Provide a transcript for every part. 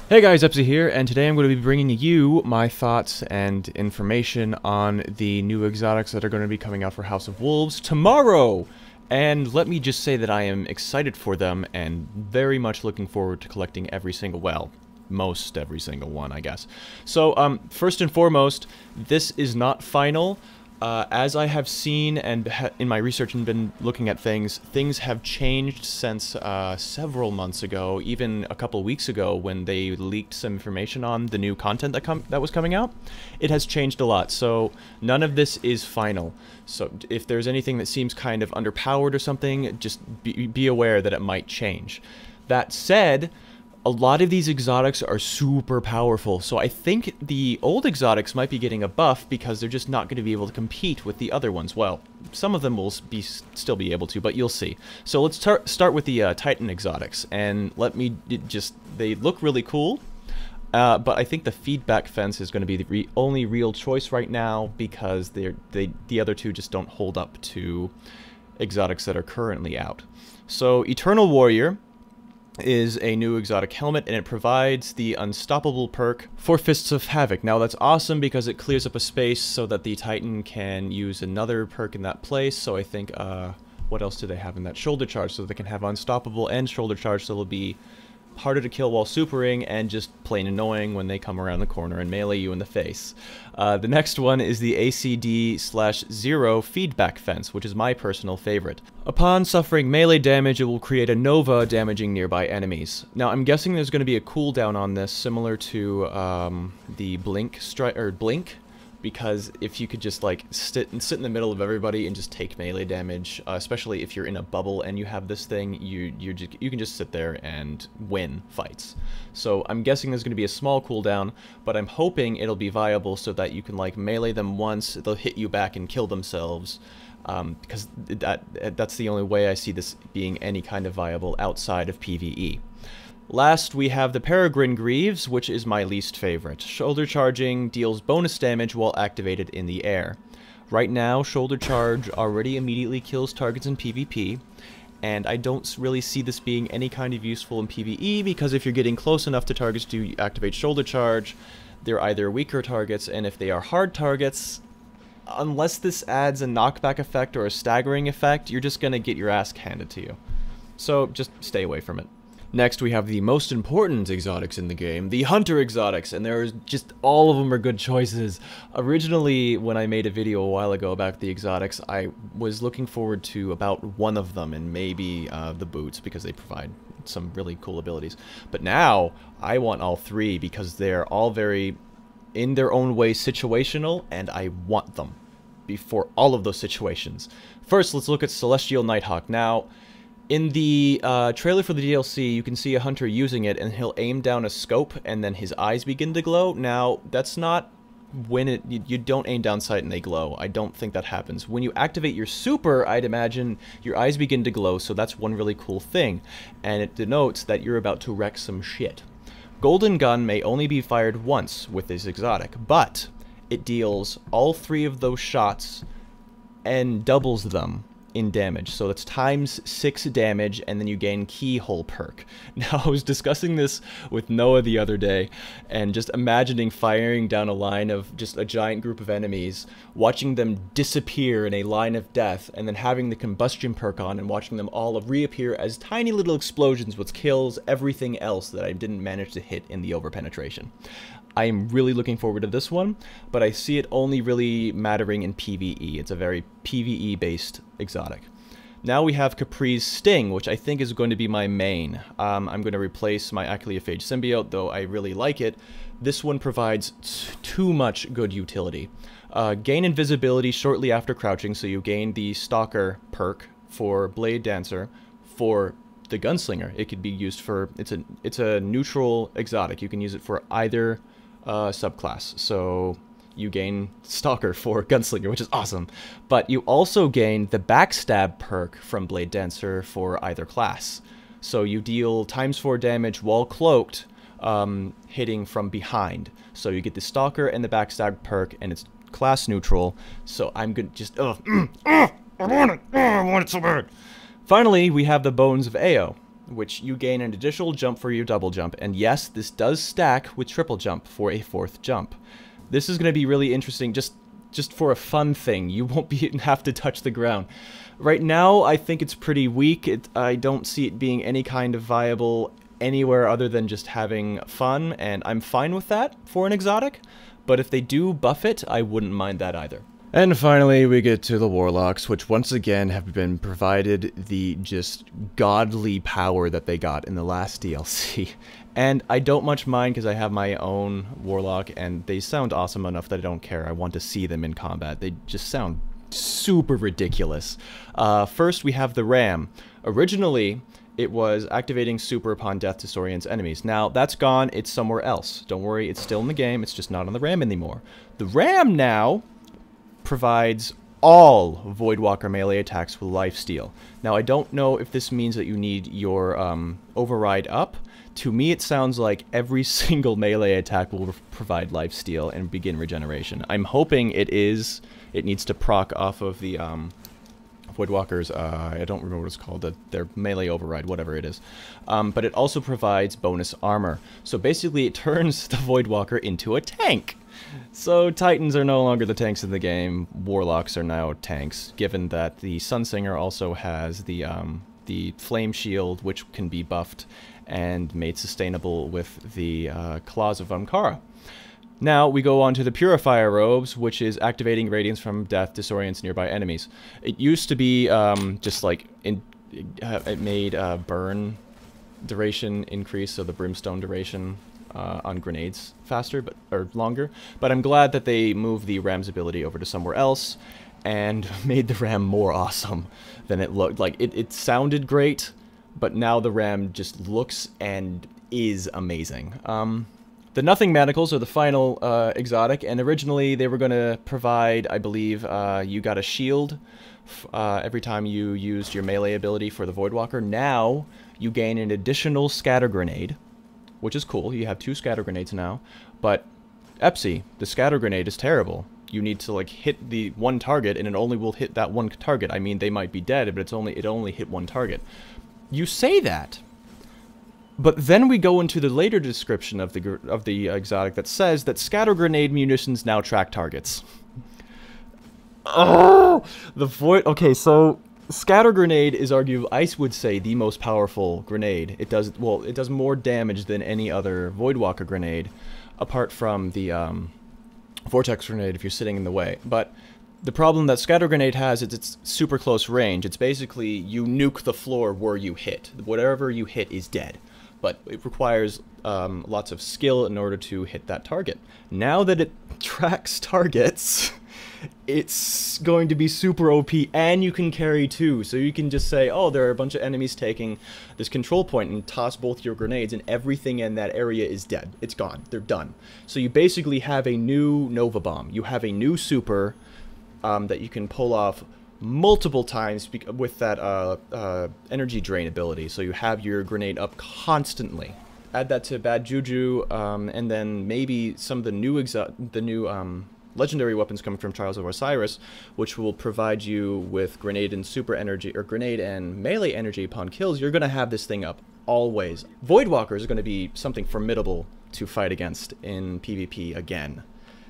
Hey guys, Epsy here, and today I'm going to be bringing you my thoughts and information on the new exotics that are going to be coming out for House of Wolves tomorrow! And let me just say that I am excited for them and very much looking forward to collecting every single, well, most every single one, I guess. So, first and foremost, this is not final. As I have seen and in my research and been looking at things have changed since several months ago, even a couple weeks ago when they leaked some information on the new content that was coming out. It has changed a lot, so none of this is final. So if there's anything that seems kind of underpowered or something, just be aware that it might change. That said, a lot of these exotics are super powerful, so I think the old exotics might be getting a buff because they're just not going to be able to compete with the other ones. Well, some of them will still be able to, but you'll see. So let's start with the Titan exotics, and they look really cool, but I think the feedback fence is going to be the only real choice right now because the other two just don't hold up to exotics that are currently out. So Eternal Warrior is a new exotic helmet, and it provides the Unstoppable perk for Fists of Havoc. Now that's awesome because it clears up a space so that the Titan can use another perk in that place. So I think, what else do they have in that? Shoulder Charge, so they can have Unstoppable and Shoulder Charge, so it'll be harder to kill while supering and just plain annoying when they come around the corner and melee you in the face. The next one is the ACD/0 feedback fence, which is my personal favorite. Upon suffering melee damage, it will create a Nova damaging nearby enemies. Now I'm guessing there's going to be a cooldown on this similar to the Blink, because if you could just like sit in the middle of everybody and just take melee damage, especially if you're in a bubble and you have this thing, you can just sit there and win fights. So I'm guessing there's going to be a small cooldown, but I'm hoping it'll be viable so that you can like melee them once, they'll hit you back and kill themselves, because that's the only way I see this being any kind of viable outside of PvE. Last, we have the Peregrine Greaves, which is my least favorite. Shoulder Charging deals bonus damage while activated in the air. Right now, Shoulder Charge already immediately kills targets in PvP, and I don't really see this being any kind of useful in PvE, because if you're getting close enough to targets to activate Shoulder Charge, they're either weaker targets, and if they are hard targets, unless this adds a knockback effect or a staggering effect, you're just gonna get your ass handed to you. So just stay away from it. Next, we have the most important exotics in the game, the Hunter exotics, and there's just all of them are good choices. Originally, when I made a video a while ago about the exotics, I was looking forward to about one of them, and maybe the boots, because they provide some really cool abilities. But now, I want all three, because they're all very, in their own way, situational, and I want them before all of those situations. First, let's look at Celestial Nighthawk. Now, in the trailer for the DLC, you can see a hunter using it, and he'll aim down a scope, and then his eyes begin to glow. Now, that's not when you don't aim down sight and they glow. I don't think that happens. When you activate your super, I'd imagine your eyes begin to glow, so that's one really cool thing, and it denotes that you're about to wreck some shit. Golden Gun may only be fired once with this exotic, but it deals all three of those shots and doubles them in damage, so it's times 6 damage, and then you gain Keyhole perk. Now, I was discussing this with Noah the other day, and just imagining firing down a line of just a giant group of enemies, watching them disappear in a line of death, and then having the combustion perk on and watching them all reappear as tiny little explosions, which kills everything else that I didn't manage to hit in the overpenetration. I am really looking forward to this one, but I see it only really mattering in PvE. It's a very PvE-based exotic. Now we have Capris Sting, which I think is going to be my main. I'm going to replace my Achiliophage symbiote, though I really like it. This one provides too much good utility. Gain invisibility shortly after crouching, so you gain the Stalker perk for Blade Dancer. For the Gunslinger, it could be used for, it's a neutral exotic. You can use it for either subclass, so you gain Stalker for Gunslinger, which is awesome, but you also gain the Backstab perk from Blade Dancer for either class, so you deal ×4 damage while cloaked, hitting from behind, so you get the Stalker and the Backstab perk, and it's class neutral, so I'm gonna just, I want it so bad. Finally, we have the Bones of Ao. which you gain an additional jump for your double jump. And yes, this does stack with triple jump for a 4th jump. This is going to be really interesting just for a fun thing. You won't have to touch the ground. Right now, I think it's pretty weak. I don't see it being any kind of viable anywhere other than just having fun, and I'm fine with that for an exotic. But if they do buff it, I wouldn't mind that either. And finally, we get to the Warlocks, which once again have been provided the just godly power that they got in the last DLC. And I don't much mind because I have my own Warlock, and they sound awesome enough that I don't care. I want to see them in combat. They just sound super ridiculous. First, we have the Ram. Originally, it was activating super upon death disorients enemies. Now, that's gone. It's somewhere else. Don't worry, it's still in the game. It's just not on the Ram anymore. The Ram now provides all Voidwalker melee attacks with lifesteal. Now, I don't know if this means that you need your override up. To me, it sounds like every single melee attack will provide lifesteal and begin regeneration. I'm hoping it needs to proc off of the Voidwalker's, I don't remember what it's called, their melee override, whatever it is. But it also provides bonus armor. So basically, it turns the Voidwalker into a tank. So Titans are no longer the tanks in the game. Warlocks are now tanks, given that the Sunsinger also has the Flame Shield, which can be buffed and made sustainable with the Claws of Ankara. Now we go on to the Purifier Robes, which is activating radiance from death disorients nearby enemies. It used to be just like it made burn duration increase, so the brimstone duration on grenades faster or longer. But I'm glad that they moved the Ram's ability over to somewhere else and made the Ram more awesome than it looked. Like it sounded great, but now the Ram just looks and is amazing. The Nothing Manacles are the final exotic, and originally they were going to provide, I believe, you got a shield every time you used your melee ability for the Voidwalker. Now you gain an additional scatter grenade, which is cool. You have 2 scatter grenades now, but Epsi, the scatter grenade is terrible. You need to like hit the one target, and it only will hit that one target. I mean, they might be dead, but it only hit one target. You say that, but then we go into the later description of the exotic that says that scatter grenade munitions now track targets. Oh, okay, so scatter grenade is arguably, I would say, the most powerful grenade. It does more damage than any other Voidwalker grenade, apart from the Vortex grenade if you're sitting in the way. But the problem that scatter grenade has is it's super close range. It's basically you nuke the floor where you hit. Whatever you hit is dead. But it requires lots of skill in order to hit that target. Now that it tracks targets, it's going to be super OP, and you can carry 2. So you can just say, oh, there are a bunch of enemies taking this control point, and toss both your grenades, and everything in that area is dead. It's gone. They're done. So you basically have a new Nova Bomb. You have a new super that you can pull off multiple times with that energy drain ability. So you have your grenade up constantly. Add that to Bad Juju, and then maybe some of the new legendary weapons coming from Trials of Osiris, which will provide you with grenade and super energy, or grenade and melee energy upon kills. You're going to have this thing up always. Voidwalker is going to be something formidable to fight against in PvP again.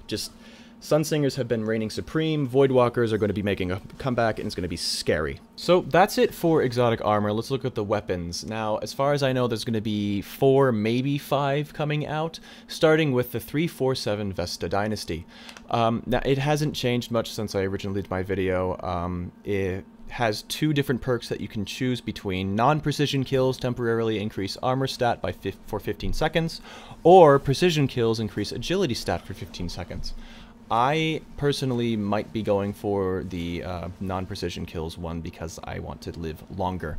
Just Sunsingers have been reigning supreme, Voidwalkers are going to be making a comeback, and it's going to be scary. So that's it for exotic armor. Let's look at the weapons. Now, as far as I know, there's going to be 4, maybe 5 coming out, starting with the 347 Vesta Dynasty. Now, it hasn't changed much since I originally did my video. It has 2 different perks that you can choose between. Non-precision kills temporarily increase armor stat for 15 seconds, or precision kills increase agility stat for 15 seconds. I personally might be going for the non-precision kills one because I want to live longer.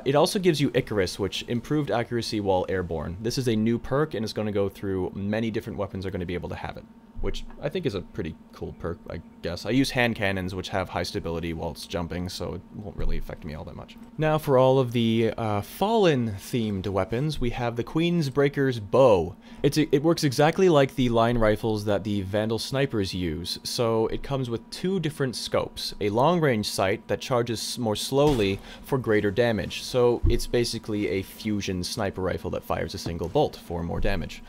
It also gives you Icarus, which improved accuracy while airborne. This is a new perk, and it's going to go through many different weapons are going to be able to have it. which I think is a pretty cool perk, I guess. I use hand cannons, which have high stability whilst jumping, so it won't really affect me all that much. Now, for all of the Fallen-themed weapons, we have the Queen's Breaker's Bow. It works exactly like the line rifles that the Vandal snipers use, so it comes with two different scopes. A long-range sight that charges more slowly for greater damage, so it's basically a fusion sniper rifle that fires a single bolt for more damage.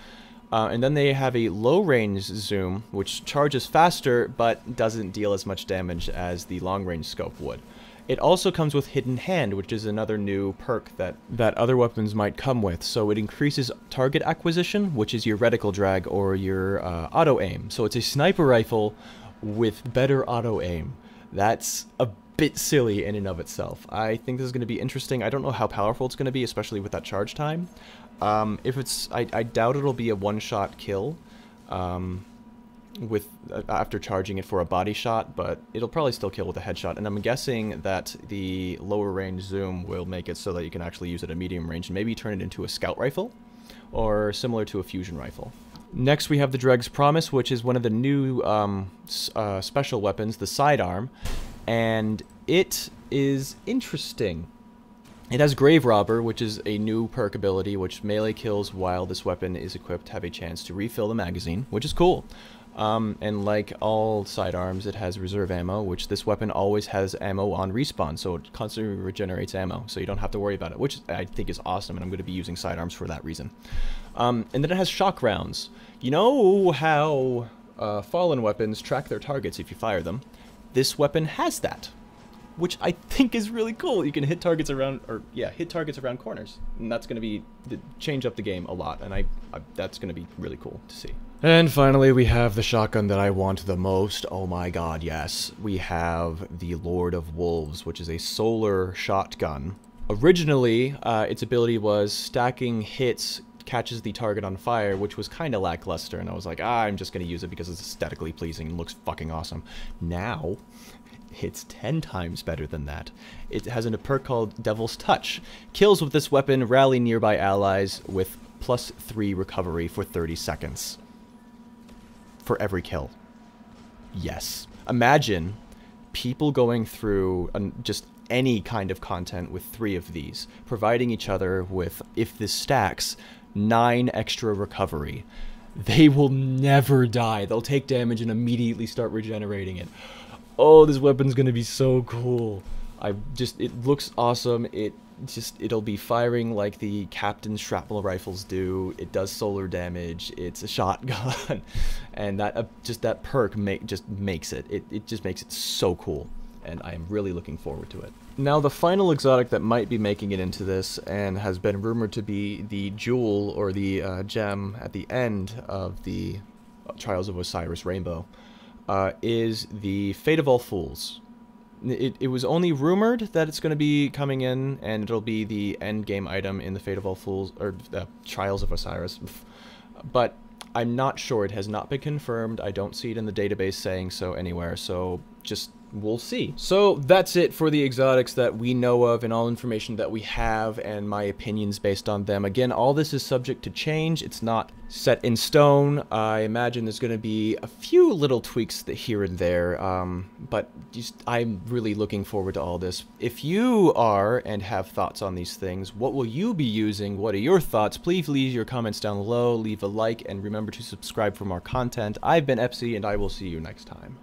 And then they have a low-range zoom, which charges faster, but doesn't deal as much damage as the long-range scope would. It also comes with Hidden Hand, which is another new perk that other weapons might come with. So it increases target acquisition, which is your reticle drag or your auto-aim. So it's a sniper rifle with better auto-aim. That's a bit silly in and of itself. I think this is going to be interesting. I don't know how powerful it's going to be, especially with that charge time. If it's, I doubt it'll be a one-shot kill after charging it for a body shot, but it'll probably still kill with a headshot. And I'm guessing that the lower range zoom will make it so that you can actually use it at medium range and maybe turn it into a scout rifle or similar to a fusion rifle. Next, we have the Dreg's Promise, which is one of the new special weapons, the sidearm, and it is interesting. It has Grave Robber, which is a new perk ability, which melee kills while this weapon is equipped have a chance to refill the magazine, which is cool. And like all sidearms, it has reserve ammo, which this weapon always has ammo on respawn, so it constantly regenerates ammo, so you don't have to worry about it, which I think is awesome, and I'm going to be using sidearms for that reason. And then it has shock rounds. You know how fallen weapons track their targets if you fire them? This weapon has that, which I think is really cool. You can hit targets around, hit targets around corners, and that's going to change up the game a lot, and that's going to be really cool to see. And finally, we have the shotgun that I want the most. Oh my god, yes. We have the Lord of Wolves, which is a solar shotgun. Originally, its ability was stacking hits catches the target on fire, which was kind of lackluster, and I was like, I'm just going to use it because it's aesthetically pleasing and looks fucking awesome. Now, it's 10 times better than that. It has a perk called Devil's Touch. Kills with this weapon rally nearby allies with +3 recovery for 30 seconds. For every kill. Yes. Imagine people going through just any kind of content with 3 of these, providing each other with, if this stacks, 9 extra recovery. They will never die. They'll take damage and immediately start regenerating it. Oh, this weapon's gonna be so cool. It looks awesome. It'll be firing like the Captain's shrapnel rifles do. It does solar damage. It's a shotgun, and that perk just makes it so cool, and I am really looking forward to it. Now, the final exotic that might be making it into this, and has been rumored to be the jewel or the gem at the end of the Trials of Osiris Rainbow, is the Fate of All Fools. It was only rumored that it's going to be coming in, and it'll be the end game item in the Fate of All Fools, or Trials of Osiris. But I'm not sure. It has not been confirmed. I don't see it in the database saying so anywhere, so just we'll see. So that's it for the exotics that we know of and all information that we have and my opinions based on them. Again, all this is subject to change. It's not set in stone. I imagine there's going to be a few little tweaks here and there, but I'm really looking forward to all this. If you are and have thoughts on these things, what will you be using? What are your thoughts? Please leave your comments down below, leave a like, and remember to subscribe for more content. I've been Epsy, and I will see you next time.